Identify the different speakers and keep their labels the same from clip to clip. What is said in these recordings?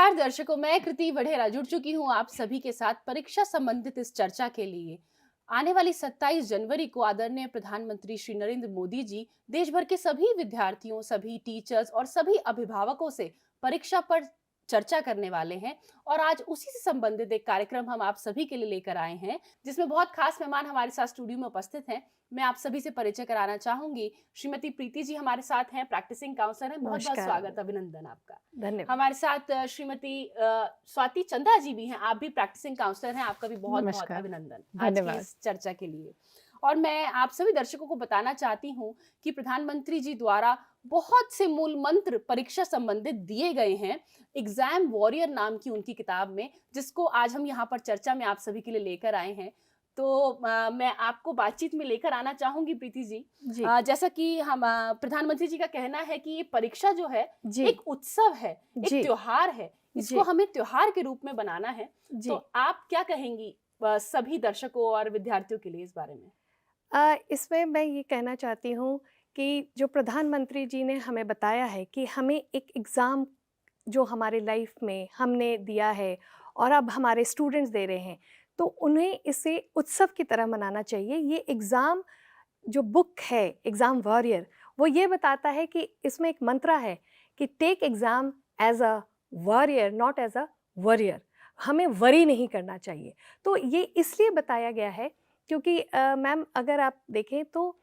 Speaker 1: नमस्कार दर्शकों, मैं कृति वढेरा जुड़ चुकी हूँ आप सभी के साथ परीक्षा संबंधित इस चर्चा के लिए। आने वाली 27 जनवरी को आदरणीय प्रधानमंत्री श्री नरेंद्र मोदी जी देश भर के सभी विद्यार्थियों, सभी टीचर्स और सभी अभिभावकों से परीक्षा पर चर्चा करने वाले हैं। और आज उसी से संबंधित एक कार्यक्रम हम आप सभी के लिए लेकर आए हैं, जिसमें बहुत खास मेहमान हमारे साथ स्टूडियो में उपस्थित हैं। मैं आप सभी से परिचय कराना चाहूंगी। श्रीमती प्रीति जी हमारे साथ हैं, प्रैक्टिसिंग काउंसलर हैं। बहुत बहुत
Speaker 2: नमस्कार।
Speaker 1: स्वागत, अभिनंदन आपका।
Speaker 2: धन्यवाद।
Speaker 1: हमारे साथ श्रीमती स्वाति चंदा जी भी हैं, आप भी प्रैक्टिसिंग काउंसलर हैं। आपका भी बहुत बहुत
Speaker 2: नमस्कार।
Speaker 1: अभिनंदन आज की
Speaker 2: धन्यवाद।
Speaker 1: इस चर्चा के लिए। और मैं आप सभी दर्शकों को बताना चाहती हूँ कि प्रधानमंत्री जी द्वारा बहुत से मूल मंत्र परीक्षा संबंधित दिए गए हैं एग्जाम वॉरियर नाम की उनकी किताब में, जिसको आज हम यहाँ पर चर्चा में आप सभी के लिए लेकर आए हैं। तो मैं आपको बातचीत में लेकर आना चाहूंगी प्रीति जी।
Speaker 2: जी।
Speaker 1: जैसा कि हम प्रधानमंत्री जी का कहना है कि ये परीक्षा जो है
Speaker 2: जी।
Speaker 1: एक उत्सव है, एक
Speaker 2: जी।
Speaker 1: त्योहार है, इसको
Speaker 2: जी।
Speaker 1: हमें त्योहार के रूप में बनाना है।
Speaker 2: जी।
Speaker 1: तो आप क्या कहेंगी सभी दर्शकों और विद्यार्थियों के लिए इस बारे में?
Speaker 2: इसमें मैं ये कहना चाहती हूँ कि जो प्रधानमंत्री जी ने हमें बताया है कि हमें एक एग्ज़ाम जो हमारे लाइफ में हमने दिया है और अब हमारे स्टूडेंट्स दे रहे हैं, तो उन्हें इसे उत्सव की तरह मनाना चाहिए। ये एग्ज़ाम जो बुक है एग्ज़ाम वॉरियर, वो ये बताता है कि इसमें एक मंत्र है कि take exam as a warrior not as a warrior. हमें वरी नहीं करना चाहिए। तो ये इसलिए बताया गया है क्योंकि मैम अगर आप देखें तो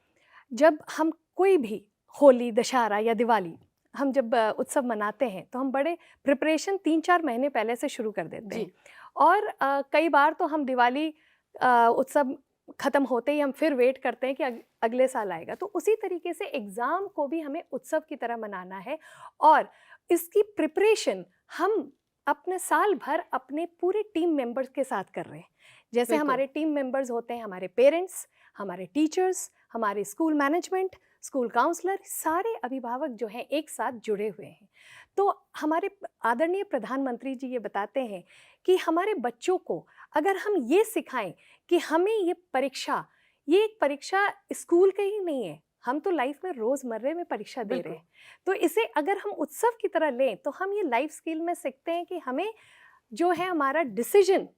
Speaker 2: जब हम कोई भी होली, दशहरा या दिवाली हम जब उत्सव मनाते हैं तो हम बड़े प्रिपरेशन 3-4 महीने पहले से शुरू कर देते हैं। और कई बार तो हम दिवाली उत्सव ख़त्म होते ही हम फिर वेट करते हैं कि अगले साल आएगा। तो उसी तरीके से एग्ज़ाम को भी हमें उत्सव की तरह मनाना है और इसकी प्रिपरेशन हम अपने साल भर अपने पूरे टीम मेंबर्स के साथ कर रहे हैं। जैसे हमारे टीम मेंबर्स होते हैं हमारे पेरेंट्स, हमारे टीचर्स, हमारे स्कूल मैनेजमेंट, स्कूल काउंसलर, सारे अभिभावक जो हैं एक साथ जुड़े हुए हैं। तो हमारे आदरणीय प्रधानमंत्री जी ये बताते हैं कि हमारे बच्चों को अगर हम ये सिखाएं कि हमें ये एक परीक्षा स्कूल का ही नहीं है, हम तो लाइफ में रोज़मर्रे में परीक्षा दे रहे हैं। तो इसे अगर हम उत्सव की तरह लें तो हम ये लाइफ स्किल में सीखते हैं कि हमें जो है हमारा डिसीजन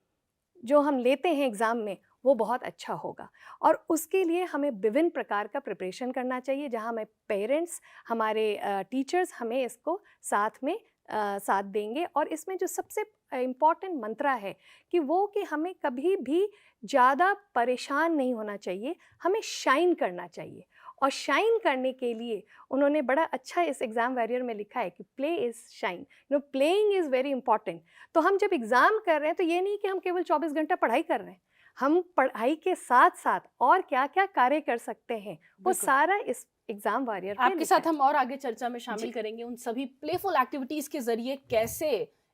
Speaker 2: जो हम लेते हैं एग्ज़ाम में वो बहुत अच्छा होगा। और उसके लिए हमें विभिन्न प्रकार का प्रिपरेशन करना चाहिए, जहाँ हमें पेरेंट्स, हमारे टीचर्स हमें इसको साथ देंगे। और इसमें जो सबसे इम्पॉर्टेंट मंत्रा है कि हमें कभी भी ज़्यादा परेशान नहीं होना चाहिए, हमें शाइन करना चाहिए। और शाइन करने के लिए उन्होंने बड़ा अच्छा इस एग्ज़ाम वॉरियर में लिखा है कि play is shine, playing is very important. तो हम जब एग्ज़ाम कर रहे हैं तो ये नहीं कि हम केवल 24 घंटा पढ़ाई कर रहे हैं, हम पढ़ाई के साथ साथ और क्या क्या कार्य कर सकते हैं वो सारा इस एग्ज़ाम वॉरियर
Speaker 1: आपके साथ हम और आगे चर्चा में शामिल करेंगे उन सभी प्लेफुल एक्टिविटीज़ के जरिए कैसे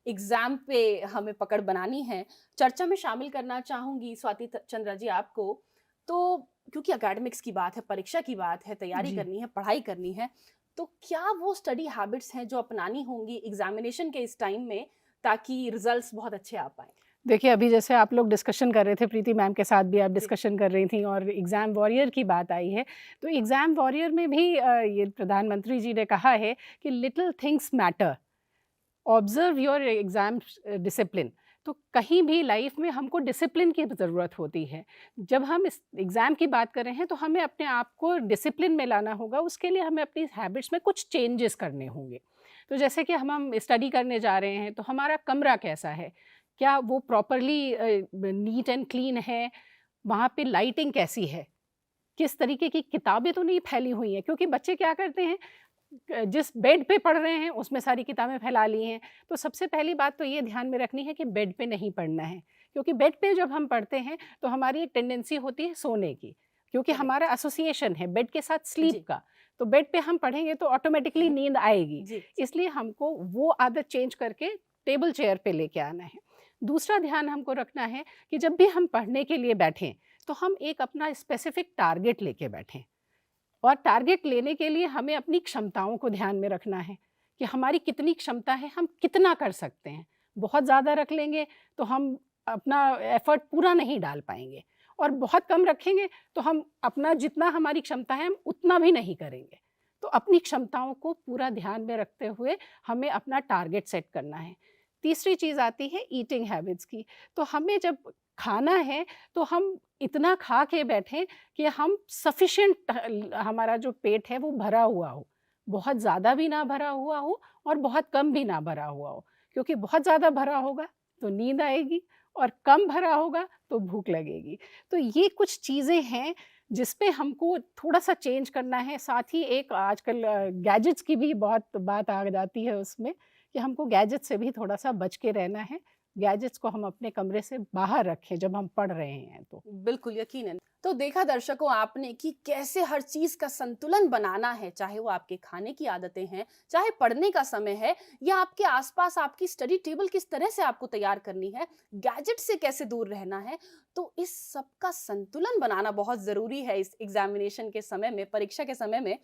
Speaker 1: एग्जाम पे हमें पकड़ बनानी है। चर्चा में शामिल करना चाहूंगी स्वाति चंद्रा जी आपको। तो क्योंकि एकेडमिक्स की बात है, परीक्षा की बात है, तैयारी करनी है, पढ़ाई करनी है, तो क्या वो स्टडी हैबिट्स हैं जो अपनानी होंगी एग्जामिनेशन के इस टाइम में ताकि रिजल्ट्स बहुत अच्छे आ पाए?
Speaker 3: देखिए, अभी जैसे आप लोग डिस्कशन कर रहे थे, प्रीति मैम के साथ भी आप डिस्कशन कर रही थी और एग्ज़ाम वॉरियर की बात आई है, तो एग्ज़ाम वॉरियर में भी ये प्रधानमंत्री जी ने कहा है कि little things matter, observe your exam discipline. तो कहीं भी लाइफ में हमको डिसिप्लिन की ज़रूरत होती है। जब हम इस एग्ज़ाम की बात कर रहे हैं तो हमें अपने आप को डिसिप्लिन में लाना होगा, उसके लिए हमें अपनी हैबिट्स में कुछ चेंजेस करने होंगे। तो जैसे कि हम स्टडी करने जा रहे हैं तो हमारा कमरा कैसा है, क्या वो प्रॉपरली नीट एंड क्लीन है, वहाँ पे लाइटिंग कैसी है, किस तरीके की किताबें तो नहीं फैली हुई हैं, क्योंकि बच्चे क्या करते हैं जिस बेड पे पढ़ रहे हैं उसमें सारी किताबें फैला ली हैं। तो सबसे पहली बात तो ये ध्यान में रखनी है कि बेड पे नहीं पढ़ना है, क्योंकि बेड पे जब हम पढ़ते हैं तो हमारी एक टेंडेंसी होती है सोने की, क्योंकि हमारा एसोसिएशन है बेड के साथ स्लीप का। तो बेड पे हम पढ़ेंगे तो ऑटोमेटिकली नींद आएगी, इसलिए हमको वो आदत चेंज करके टेबल चेयर पे लेके आना है। दूसरा ध्यान हमको रखना है कि जब भी हम पढ़ने के लिए बैठें तो हम एक अपना स्पेसिफिक टारगेट लेके बैठें, और टारगेट लेने के लिए हमें अपनी क्षमताओं को ध्यान में रखना है कि हमारी कितनी क्षमता है, हम कितना कर सकते हैं। बहुत ज़्यादा रख लेंगे तो हम अपना एफर्ट पूरा नहीं डाल पाएंगे, और बहुत कम रखेंगे तो हम अपना जितना हमारी क्षमता है हम उतना भी नहीं करेंगे। तो अपनी क्षमताओं को पूरा ध्यान में रखते हुए हमें अपना टारगेट सेट करना है। तीसरी चीज़ आती है ईटिंग हैबिट्स की। तो हमें जब खाना है तो हम इतना खा के बैठें कि हम सफिशिएंट, हमारा जो पेट है वो भरा हुआ हो, बहुत ज़्यादा भी ना भरा हुआ हो और बहुत कम भी ना भरा हुआ हो, क्योंकि बहुत ज़्यादा भरा होगा तो नींद आएगी और कम भरा होगा तो भूख लगेगी। तो ये कुछ चीज़ें हैं जिस पे हमको थोड़ा-सा चेंज करना है। साथ ही एक आजकल गैजेट्स की भी बहुत बात आ जाती है उसमें, कि हमको गैजेट से भी थोड़ा-सा बच के रहना है। गैजेट्स को हम अपने कमरे से बाहर रखें जब हम पढ़ रहे हैं तो।
Speaker 1: बिल्कुल, यकीनन। तो देखा दर्शकों आपने कि कैसे हर चीज़ का संतुलन बनाना है, चाहे वो आपके खाने की आदतें हैं, चाहे पढ़ने का समय है या आपके आसपास आपकी स्टडी टेबल किस तरह से आपको तैयार करनी है, गैजेट से कैसे दूर रहना है। तो इस सब का संतुलन बनाना बहुत ज़रूरी है इस एग्ज़ामिनेशन के समय में, परीक्षा के समय में।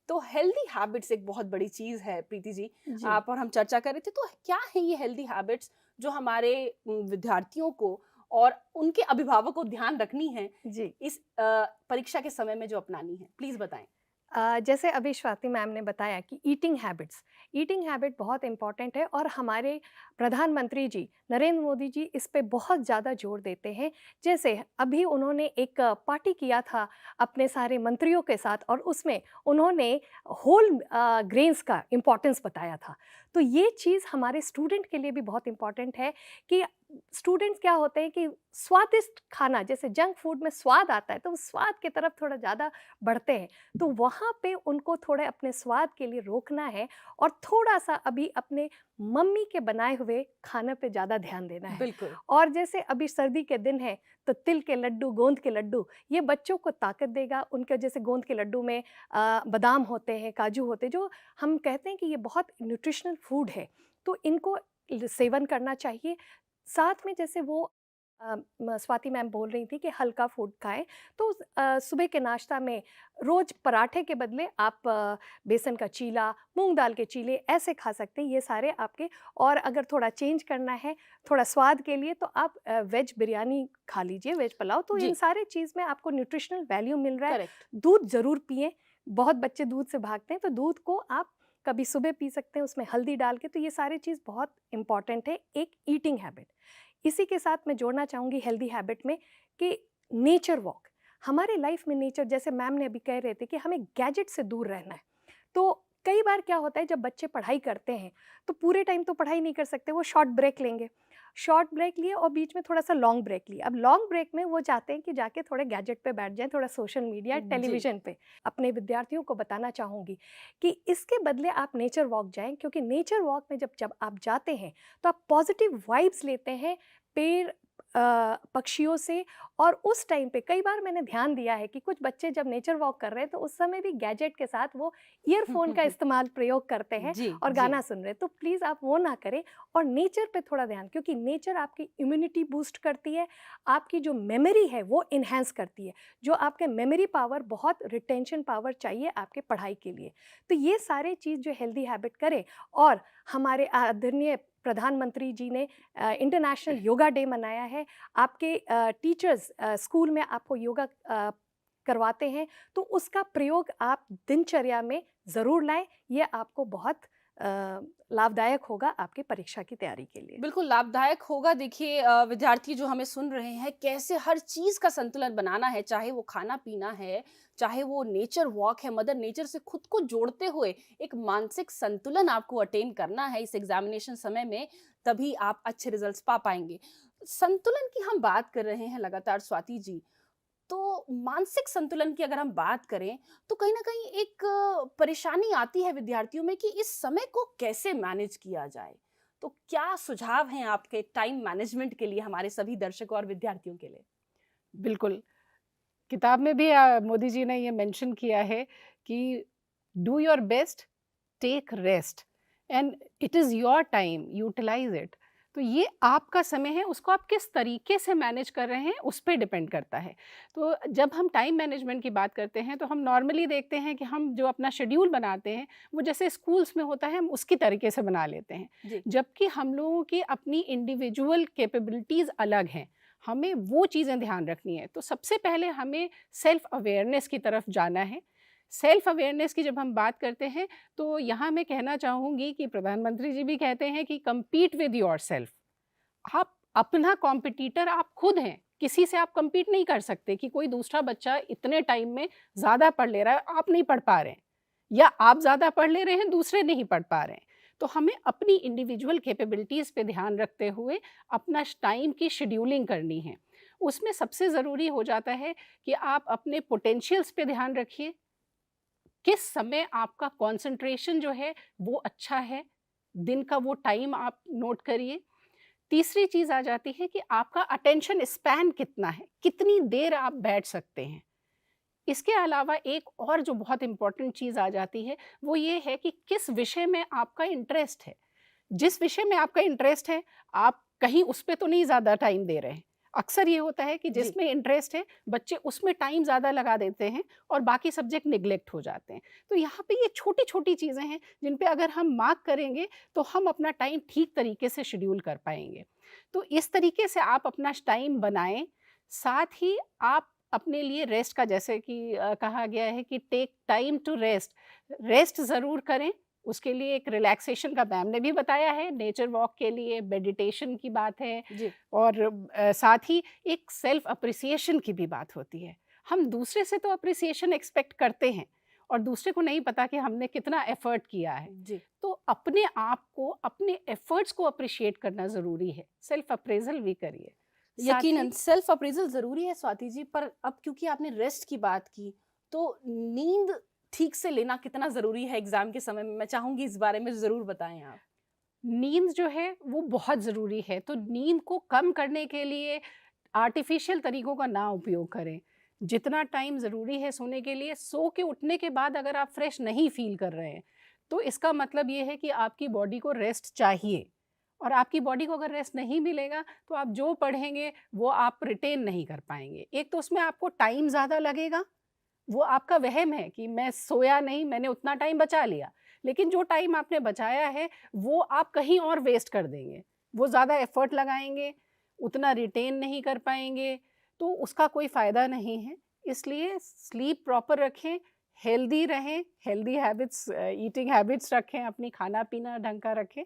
Speaker 1: तो हेल्दी हैबिट्स एक बहुत बड़ी चीज़ है प्रीति जी,
Speaker 2: जी।
Speaker 1: आप और हम चर्चा कर रहे थे। तो क्या है ये हेल्दी हैबिट्स जो हमारे विद्यार्थियों को और उनके अभिभावकों को ध्यान रखनी है
Speaker 2: जी।
Speaker 1: इस परीक्षा के समय में जो अपनानी है? प्लीज़ बताएँ।
Speaker 2: जैसे अभी स्वाति मैम ने बताया कि ईटिंग हैबिट बहुत इम्पॉर्टेंट है और हमारे प्रधानमंत्री जी नरेंद्र मोदी जी इस पे बहुत ज़्यादा जोर देते हैं। जैसे अभी उन्होंने एक पार्टी किया था अपने सारे मंत्रियों के साथ और उसमें उन्होंने होल ग्रेन्स का इम्पोर्टेंस बताया था। तो ये चीज़ हमारे स्टूडेंट के लिए भी बहुत इम्पॉर्टेंट है कि स्टूडेंट्स क्या होते हैं कि स्वादिष्ट खाना, जैसे जंक फूड में स्वाद आता है तो वो स्वाद की तरफ थोड़ा ज़्यादा बढ़ते हैं। तो वहाँ पे उनको थोड़े अपने स्वाद के लिए रोकना है और थोड़ा-सा अभी अपने मम्मी के बनाए हुए खाने पे ज़्यादा ध्यान देना है।
Speaker 1: बिल्कुल।
Speaker 2: और जैसे अभी सर्दी के दिन हैं तो तिल के लड्डू, गोंद के लड्डू ये बच्चों को ताकत देगा। उनके जैसे गोंद के लड्डू में बादाम होते हैं, काजू होते हैं, जो हम कहते हैं कि ये बहुत न्यूट्रिशनल फूड है, तो इनको सेवन करना चाहिए। साथ में जैसे वो स्वाति मैम बोल रही थी कि हल्का फूड खाएं, तो सुबह के नाश्ता में रोज़ पराठे के बदले आप बेसन का चीला, मूंग दाल के चीले ऐसे खा सकते हैं। ये सारे आपके, और अगर थोड़ा चेंज करना है थोड़ा स्वाद के लिए तो आप वेज बिरयानी खा लीजिए, वेज पुलाव। तो
Speaker 1: जी।
Speaker 2: इन सारे चीज़ में आपको न्यूट्रिशनल वैल्यू मिल रहा है।
Speaker 1: करेक्ट।
Speaker 2: दूध ज़रूर पिएं, बहुत बच्चे दूध से भागते हैं, तो दूध को आप कभी सुबह पी सकते हैं उसमें हल्दी डाल के। तो ये सारी चीज़ बहुत इंपॉर्टेंट है एक ईटिंग हैबिट। इसी के साथ मैं जोड़ना चाहूँगी हेल्दी हैबिट में कि नेचर वॉक। हमारे लाइफ में नेचर, जैसे मैम ने अभी कह रहे थे कि हमें गैजेट से दूर रहना है। तो कई बार क्या होता है जब बच्चे पढ़ाई करते हैं तो पूरे टाइम तो पढ़ाई नहीं कर सकते, वो शॉर्ट ब्रेक लेंगे। शॉर्ट ब्रेक लिए और बीच में थोड़ा सा लॉन्ग ब्रेक लिए। अब लॉन्ग ब्रेक में वो चाहते हैं कि जाके थोड़े गैजेट पे बैठ जाएं, थोड़ा सोशल मीडिया,
Speaker 1: जी।
Speaker 2: टेलीविज़न पे। अपने विद्यार्थियों को बताना चाहूँगी कि इसके बदले आप नेचर वॉक जाएं, क्योंकि नेचर वॉक में जब आप जाते हैं तो आप पॉजिटिव वाइब्स लेते हैं पेड़ पक्षियों से। और उस टाइम पे कई बार मैंने ध्यान दिया है कि कुछ बच्चे जब नेचर वॉक कर रहे हैं तो उस समय भी गैजेट के साथ वो ईयरफोन का इस्तेमाल प्रयोग करते हैं
Speaker 1: जी,
Speaker 2: और
Speaker 1: जी।
Speaker 2: गाना सुन रहे हैं। तो प्लीज़ आप वो ना करें और नेचर पे थोड़ा ध्यान, क्योंकि नेचर आपकी इम्यूनिटी बूस्ट करती है, आपकी जो मेमोरी है वो इन्हेंस करती है, जो आपके मेमोरी पावर, बहुत रिटेंशन पावर चाहिए आपके पढ़ाई के लिए। तो ये सारे चीज़ जो हेल्दी हैबिट करें। और हमारे आदरणीय प्रधानमंत्री जी ने इंटरनेशनल योगा डे मनाया है। आपके टीचर्स स्कूल में आपको योगा करवाते हैं, तो उसका प्रयोग आप दिनचर्या में ज़रूर लाएं। ये आपको बहुत लाभदायक होगा आपकी परीक्षा की तैयारी के लिए।
Speaker 1: बिल्कुल लाभदायक होगा। देखिए विद्यार्थी जो हमें सुन रहे हैं, कैसे हर चीज़ का संतुलन बनाना है, चाहे वो खाना-पीना है, चाहे वो नेचर वॉक है, मदर नेचर से खुद को जोड़ते हुए एक मानसिक संतुलन आपको अटेन करना है इस एग्ज़ामिनेशन समय में, तभी आप अच्छे रिज़ल्ट्स पा पाएँगे। संतुलन की हम बात कर रहे हैं लगातार स्वाति जी, तो मानसिक संतुलन की अगर हम बात करें तो कहीं न कहीं एक परेशानी आती है विद्यार्थियों में कि इस समय को कैसे मैनेज किया जाए। तो क्या सुझाव हैं आपके टाइम मैनेजमेंट के लिए हमारे सभी दर्शकों और विद्यार्थियों के लिए?
Speaker 3: बिल्कुल, किताब में भी मोदी जी ने ये मेंशन किया है कि do your best, take rest and it is your time, utilise it. तो ये आपका समय है, उसको आप किस तरीके से मैनेज कर रहे हैं उस पे डिपेंड करता है। तो जब हम टाइम मैनेजमेंट की बात करते हैं तो हम नॉर्मली देखते हैं कि हम जो अपना शेड्यूल बनाते हैं वो जैसे स्कूल्स में होता है हम उसकी तरीके से बना लेते हैं,
Speaker 1: जी।
Speaker 3: जबकि हम लोगों की अपनी इंडिविजुअल कैपेबिलिटीज़ अलग हैं, हमें वो चीज़ें ध्यान रखनी है। तो सबसे पहले हमें सेल्फ अवेयरनेस की तरफ जाना है सेल्फ अवेयरनेस की जब हम बात करते हैं तो यहाँ मैं कहना चाहूँगी कि प्रधानमंत्री जी भी कहते हैं कि कम्पीट विद योरसेल्फ। आप अपना कॉम्पिटिटर आप खुद हैं, किसी से आप कम्पीट नहीं कर सकते कि कोई दूसरा बच्चा इतने टाइम में ज़्यादा पढ़ ले रहा है, आप नहीं पढ़ पा रहे हैं, या आप ज़्यादा पढ़ ले रहे हैं, दूसरे नहीं पढ़ पा रहे हैं। तो हमें अपनी इंडिविजुअल कैपेबिलिटीज़ पे ध्यान रखते हुए अपना टाइम की शेड्यूलिंग करनी है। उसमें सबसे ज़रूरी हो जाता है कि आप अपने पोटेंशियल्स पे ध्यान रखिए, किस समय आपका कंसंट्रेशन जो है वो अच्छा है, दिन का वो टाइम आप नोट करिए। तीसरी चीज़ आ जाती है कि आपका अटेंशन स्पैन कितना है, कितनी देर आप बैठ सकते हैं। इसके अलावा एक और जो बहुत इम्पोर्टेंट चीज़ आ जाती है वो ये है कि किस विषय में आपका इंटरेस्ट है। जिस विषय में आपका इंटरेस्ट है, आप कहीं उस पे तो नहीं ज़्यादा टाइम दे रहे हैं। अक्सर ये होता है कि
Speaker 1: जी।
Speaker 3: जिसमें इंटरेस्ट है, बच्चे उसमें टाइम ज़्यादा लगा देते हैं और बाकी सब्जेक्ट नेग्लेक्ट हो जाते हैं। तो यहाँ पे ये छोटी-छोटी चीज़ें हैं, जिन पे अगर हम मार्क करेंगे, तो हम अपना टाइम ठीक तरीके से शेड्यूल कर पाएँगे। तो इस तरीके से आप अपना टाइम बनाएँ, साथ ही आप अपने लिए रेस्ट का, जैसे कि कहा गया है कि take time to rest, rest ज़रूर करें। उसके लिए एक रिलैक्सेशन का मैम ने भी बताया है, नेचर वॉक के लिए मेडिटेशन की बात है,
Speaker 1: जी।
Speaker 3: और साथ ही एक सेल्फ अप्रिसिएशन की भी बात होती है। हम दूसरे से तो अप्रिसिएशन एक्सपेक्ट करते हैं और दूसरे को नहीं पता कि हमने कितना एफर्ट किया है।
Speaker 1: जी।
Speaker 3: तो अपने आप को, अपने एफर्ट्स को अप्रिशिएट करना ज़रूरी है। सेल्फ अप्रेजल भी करिए। साथ
Speaker 1: यकीनन
Speaker 3: ही
Speaker 1: सेल्फ अप्रेजल ज़रूरी है स्वाति जी, पर अब क्योंकि आपने रेस्ट की बात की, तो नींद ठीक से लेना कितना ज़रूरी है एग्ज़ाम के समय में? मैं चाहूँगी इस बारे में ज़रूर बताएँ आप।
Speaker 3: नींद जो है वो बहुत ज़रूरी है, तो नींद को कम करने के लिए आर्टिफिशियल तरीकों का ना उपयोग करें। जितना टाइम ज़रूरी है सोने के लिए, सो के उठने के बाद अगर आप फ्रेश नहीं फ़ील कर रहे हैं, तो इसका मतलब ये है कि आपकी बॉडी को रेस्ट चाहिए, और आपकी बॉडी को अगर रेस्ट नहीं मिलेगा, तो आप जो पढ़ेंगे वो आप रिटेन नहीं कर पाएँगे। एक तो उसमें आपको टाइम ज़्यादा लगेगा, वो आपका वहम है कि मैं सोया नहीं, मैंने उतना टाइम बचा लिया। लेकिन जो टाइम आपने बचाया है, वो आप कहीं और वेस्ट कर देंगे। वो ज़्यादा एफ़र्ट लगाएँगे, उतना रिटेन नहीं कर पाएँगे, तो उसका कोई फ़ायदा नहीं है। इसलिए स्लीप प्रॉपर रखें, हेल्दी रहें, हेल्दी हैबिट्स, ईटिंग हैबिट्स रखें, अपनी खाना-पीना ढंग का रखें,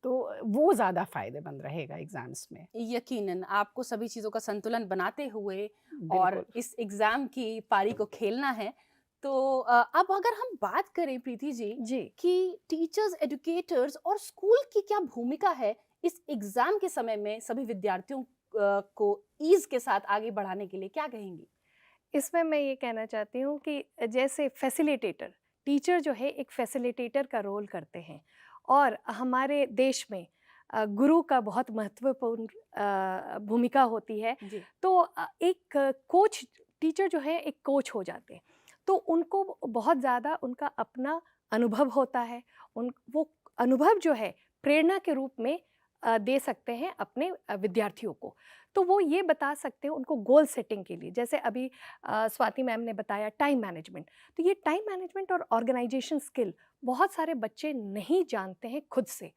Speaker 3: तो वो ज़्यादा फ़ायदेमंद रहेगा एग्ज़ाम्स में।
Speaker 1: यकीनन आपको सभी चीज़ों का संतुलन बनाते हुए और
Speaker 3: बिल्कुल।
Speaker 1: इस एग्ज़ाम की पारी को खेलना है। तो अब अगर हम बात करें प्रीति जी
Speaker 2: जी।
Speaker 1: कि टीचर्स, एजुकेटर्स और स्कूल की क्या भूमिका है इस एग्ज़ाम के समय में सभी विद्यार्थियों को ईज़ के साथ आगे बढ़ाने के लिए, क्या कहेंगी?
Speaker 2: इसमें मैं ये कहना चाहती हूँ कि जैसे फैसिलिटेटर, टीचर जो है एक फैसिलिटेटर का रोल करते हैं, और हमारे देश में गुरु का बहुत महत्वपूर्ण भूमिका होती है।
Speaker 1: जी।
Speaker 2: तो एक कोच, टीचर जो है एक कोच हो जाते हैं, तो उनको बहुत ज़्यादा उनका अपना अनुभव होता है। वो अनुभव जो है प्रेरणा के रूप में दे सकते हैं अपने विद्यार्थियों को। तो वो ये बता सकते हैं उनको गोल सेटिंग के लिए, जैसे अभी स्वाति मैम ने बताया टाइम मैनेजमेंट। तो ये टाइम मैनेजमेंट और ऑर्गेनाइजेशन स्किल बहुत सारे बच्चे नहीं जानते हैं खुद से।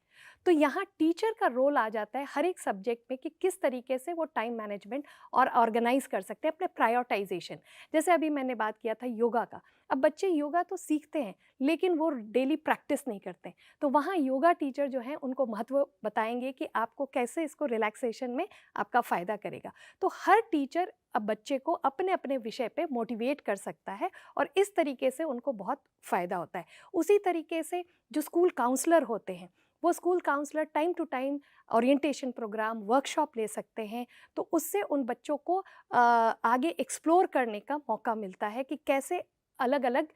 Speaker 2: तो यहाँ टीचर का रोल आ जाता है हर एक सब्जेक्ट में कि किस तरीके से वो टाइम मैनेजमेंट और ऑर्गेनाइज कर सकते हैं अपने प्रायोरिटाइजेशन। जैसे अभी मैंने बात किया था योगा का, अब बच्चे योगा तो सीखते हैं लेकिन वो डेली प्रैक्टिस नहीं करते, तो वहाँ योगा टीचर जो हैं उनको महत्व बताएंगे कि आपको कैसे इसको रिलैक्सेशन में आपका फ़ायदा करेगा। तो हर टीचर अब बच्चे को अपने अपने विषय पे मोटिवेट कर सकता है और इस तरीके से उनको बहुत फ़ायदा होता है। उसी तरीके से जो स्कूल काउंसलर होते हैं, वो school counsellor time to time orientation programme, workshop ले सकते हैं, तो उससे उन बच्चों को आगे एक्सप्लोर करने का मौका मिलता है कि कैसे अलग अलग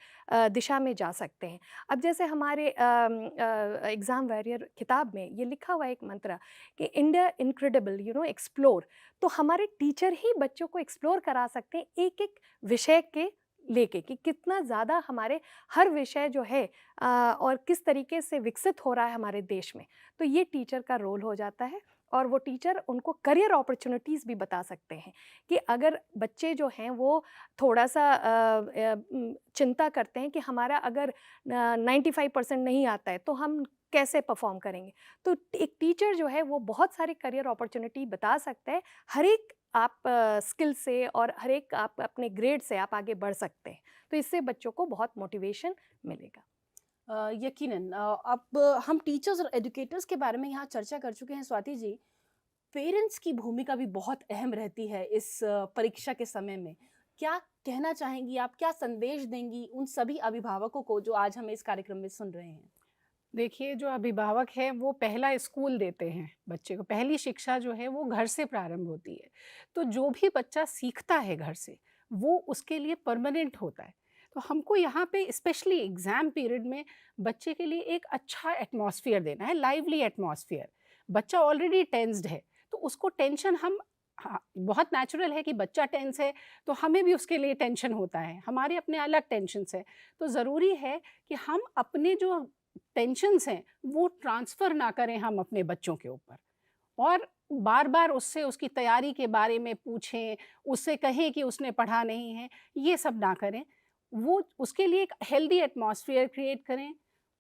Speaker 2: दिशा में जा सकते हैं। अब जैसे हमारे एग्ज़ाम वॉरियर किताब में ये लिखा हुआ है एक मंत्र कि इंडिया इनक्रेडिबल, एक्सप्लोर। तो हमारे टीचर ही बच्चों को एक्सप्लोर करा सकते हैं एक एक विषय के लेके, कि कितना ज़्यादा हमारे हर विषय जो है और किस तरीके से विकसित हो रहा है हमारे देश में। तो ये टीचर का रोल हो जाता है, और वो टीचर उनको करियर अपॉर्चुनिटीज़ भी बता सकते हैं कि अगर बच्चे जो हैं वो थोड़ा सा चिंता करते हैं कि हमारा अगर 95% नहीं आता है तो हम कैसे परफॉर्म करेंगे, तो एक टीचर जो है वो बहुत सारी करियर अपॉर्चुनिटी बता सकता है हर एक आप स्किल से और हर एक आप अपने ग्रेड से आप आगे बढ़ सकते हैं। तो इससे बच्चों को बहुत मोटिवेशन मिलेगा।
Speaker 1: यकीनन अब हम टीचर्स और एजुकेटर्स के बारे में यहाँ चर्चा कर चुके हैं स्वाति जी। पेरेंट्स की भूमिका भी बहुत अहम रहती है इस परीक्षा के समय में। क्या कहना चाहेंगी आप, क्या संदेश देंगी उन सभी अभिभावकों को जो आज हमें इस कार्यक्रम में सुन रहे हैं?
Speaker 3: देखिए, जो अभिभावक हैं वो पहला स्कूल देते हैं बच्चे को। पहली शिक्षा जो है वो घर से प्रारंभ होती है। तो जो भी बच्चा सीखता है घर से, वो उसके लिए परमानेंट होता है। तो हमको यहाँ पे स्पेशली एग्ज़ाम पीरियड में बच्चे के लिए एक अच्छा एटमॉस्फेयर देना है, लाइवली एटमॉस्फेयर। बच्चा ऑलरेडी टेंस्ड है, तो उसको टेंशन हम, हाँ, बहुत नेचुरल है कि बच्चा टेंस है तो हमें भी उसके लिए टेंशन होता है, हमारे अपने अलग टेंशन्स हैं। तो ज़रूरी है कि हम अपने जो टेंशन्स हैं वो ट्रांसफ़र ना करें हम अपने बच्चों के ऊपर, और बार बार उससे उसकी तैयारी के बारे में पूछें, उससे कहें कि उसने पढ़ा नहीं है, ये सब ना करें। वो उसके लिए एक हेल्दी एटमॉस्फेयर क्रिएट करें,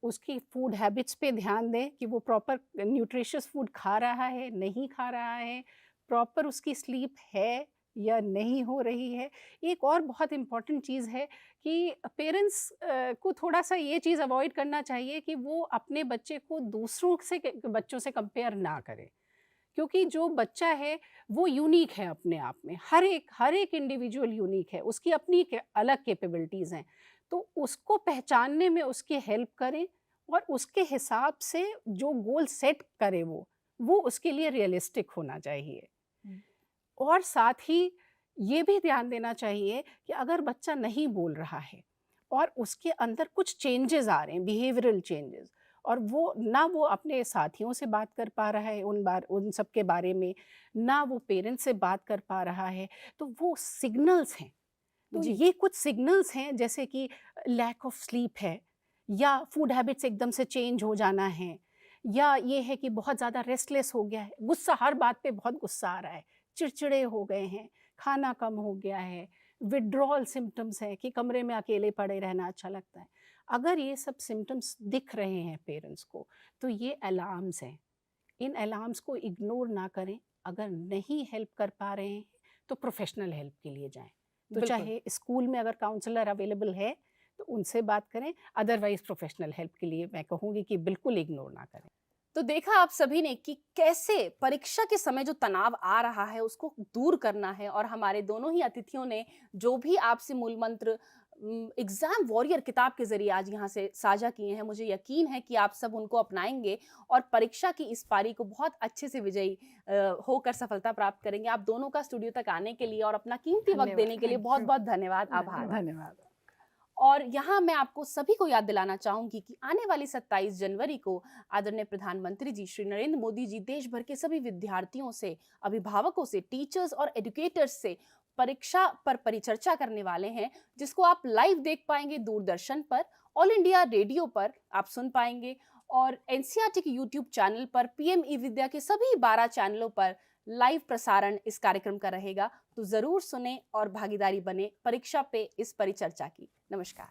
Speaker 3: उसकी फूड हैबिट्स पे ध्यान दें कि वो प्रॉपर न्यूट्रिशियस फूड खा रहा है, नहीं खा रहा है, प्रॉपर उसकी स्लीप है या नहीं हो रही है। एक और बहुत इम्पॉर्टेंट चीज़ है कि पेरेंट्स को थोड़ा-सा ये चीज़ अवॉइड करना चाहिए कि वो अपने बच्चे को दूसरों से बच्चों से कंपेयर ना करें। क्योंकि जो बच्चा है वो यूनिक है अपने आप में, हर एक इंडिविजुअल यूनिक है, उसकी अपनी अलग कैपेबिलिटीज़ हैं। तो उसको पहचानने में उसकी हेल्प करें, और उसके हिसाब से जो गोल सेट करे वो उसके लिए रियलिस्टिक होना चाहिए। और साथ ही ये भी ध्यान देना चाहिए कि अगर बच्चा नहीं बोल रहा है और उसके अंदर कुछ चेंजेस आ रहे हैं, बिहेवियरल चेंजेस, और वो अपने साथियों से बात कर पा रहा है उन सब के बारे में, ना वो पेरेंट्स से बात कर पा रहा है, तो वो सिग्नल्स हैं। तो
Speaker 1: जी।
Speaker 3: ये कुछ सिग्नल्स हैं, जैसे कि लैक ऑफ स्लीप है, या फूड हैबिट्स एकदम से चेंज हो जाना है, या ये है कि बहुत ज़्यादा रेस्टलेस हो गया है, गुस्सा, हर बात पे बहुत गुस्सा आ रहा है, चिड़चिड़े हो गए हैं, खाना कम हो गया है, विड्रॉल सिम्पटम्स हैं कि कमरे में अकेले पड़े रहना अच्छा लगता है। अगर ये सब सिम्पटम्स दिख रहे हैं पेरेंट्स को, तो ये अलार्म्स हैं। इन अलार्म्स को इग्नोर ना करें। अगर नहीं हेल्प कर पा रहे हैं तो प्रोफेशनल हेल्प के लिए जाएं। तो
Speaker 1: बिल्कुल।
Speaker 3: चाहे स्कूल में अगर काउंसलर अवेलेबल है तो उनसे बात करें, अदरवाइज प्रोफेशनल हेल्प के लिए मैं कहूँगी कि बिल्कुल इग्नोर ना करें।
Speaker 1: तो देखा आप सभी ने कि कैसे परीक्षा के समय जो तनाव आ रहा है उसको दूर करना है, और हमारे दोनों ही अतिथियों ने जो भी आपसे मूल मंत्र एग्जाम वॉरियर किताब के जरिए आज यहाँ से साझा किए हैं, मुझे यकीन है कि आप सब उनको अपनाएंगे और परीक्षा की इस पारी को बहुत अच्छे से विजयी होकर सफलता प्राप्त करेंगे। आप दोनों का स्टूडियो तक आने के लिए और अपना कीमती वक्त
Speaker 2: धन्यवाद।
Speaker 1: देने के लिए बहुत बहुत धन्यवाद, आभार।
Speaker 3: धन्यवाद।
Speaker 1: और यहाँ मैं आपको सभी को याद दिलाना चाहूंगी कि आने वाली 27 जनवरी को आदरणीय प्रधानमंत्री जी श्री नरेंद्र मोदी जी देश भर के सभी विद्यार्थियों से, अभिभावकों से, टीचर्स और एजुकेटर्स से परीक्षा पर परिचर्चा करने वाले हैं, जिसको आप लाइव देख पाएंगे दूरदर्शन पर, ऑल इंडिया रेडियो पर आप सुन पाएंगे, और एनसीईआरटी के यूट्यूब चैनल पर, पीएम ई विद्या के सभी 12 चैनलों पर लाइव प्रसारण इस कार्यक्रम का रहेगा। तो जरूर सुने और भागीदारी बने परीक्षा पे इस परिचर्चा की। नमस्कार।